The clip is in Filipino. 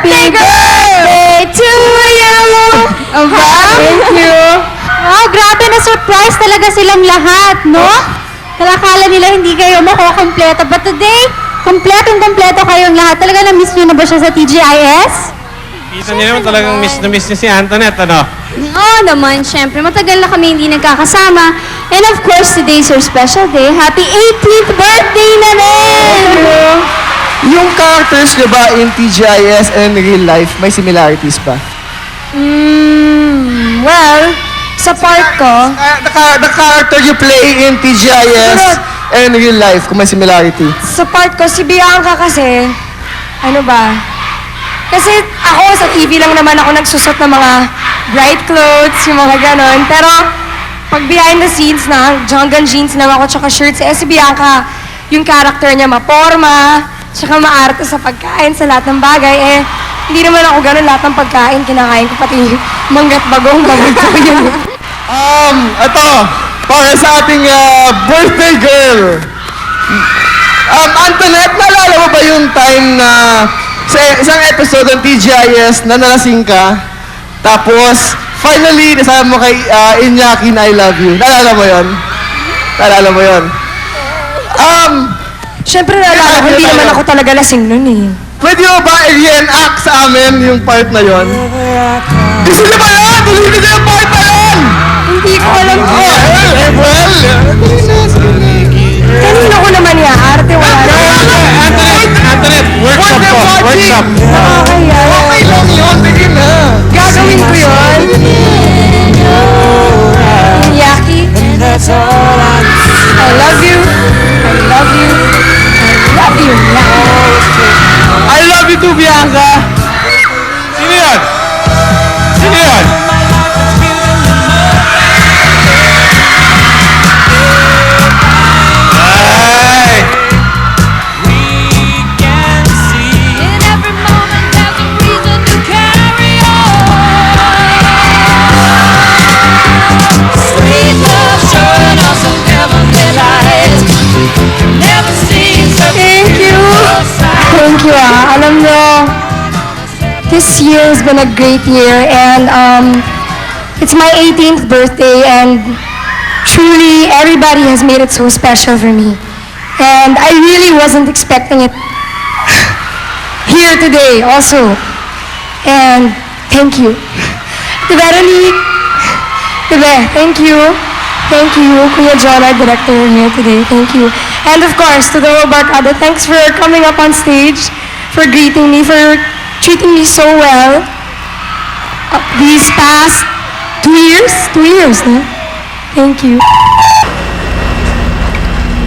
Birthday to you! Thank you! Wow, grabe na surprise talaga silang lahat, no? Akala nila hindi kayo makukompleto. But today, kompletong-kompleto kayong lahat. Talaga na-miss nyo na ba siya sa TGIS? Kita niyo naman talagang miss na miss niya si Antoinette, ano? Oo naman, syempre. Matagal na kami hindi nagkakasama. And of course, today's your special day. Happy 18th birthday na rin! Yung characters nyo ba in TGIS and real life, may similarities ba? Well, sa part ko, The character you play in TGIS and real life, kung may similarity. Sa part ko, si Bianca kasi, ano ba? Kasi ako sa TV lang naman ako nagsusot ng mga bright clothes, yung mga ganon. Pero pag behind the scenes na, Jonggan jeans lang ako tsaka shirts, si Bianca, yung character niya maporma, tsaka maarte sa pagkain, sa lahat ng bagay. Hindi naman ako ganon, lahat ng pagkain, kinakain ko pati manggat bagong gamit ko yun. Ito, para sa ating birthday girl. Antoinette, naalala mo ba yung time na sa isang episode ng TGIS na nalasing ka, tapos finally nasama mo kay Iñaki na I Love You. Naalala mo yun? Naalala mo yun? Siyempre naalala ko, hindi naman ako talaga lasing nun eh. Pwede mo ba i-reenact sa amin yung part na yun? Gusto niyo ba yun? Tuloy niyo yung part na yun! Hindi ko alam ko. Well, Kanino ko naman niya, arte wala na. Antoinette, workshop ko. Workshop. Nakakaya. okay lang yun. Sige na. Gagawin ko yun. Iñaki, I love you. I love you. I love you. I love you too, Bianca. Sino yun? Sino yun? Ay! In every moment there's a reason to carry on. Sweet love showing us some heavenly light. Never seen such Thank you. Thank you, Alam nyo, this year has been a great year and it's my 18th birthday and truly everybody has made it so special for me. And I really wasn't expecting it here today also. And thank you. Thank you. Thank you, Kuya John, our director here today. Thank you. And of course, to the whole Barkada, thanks for coming up on stage, for greeting me, for treating me so well these past 2 years. 2 years, no? Thank you.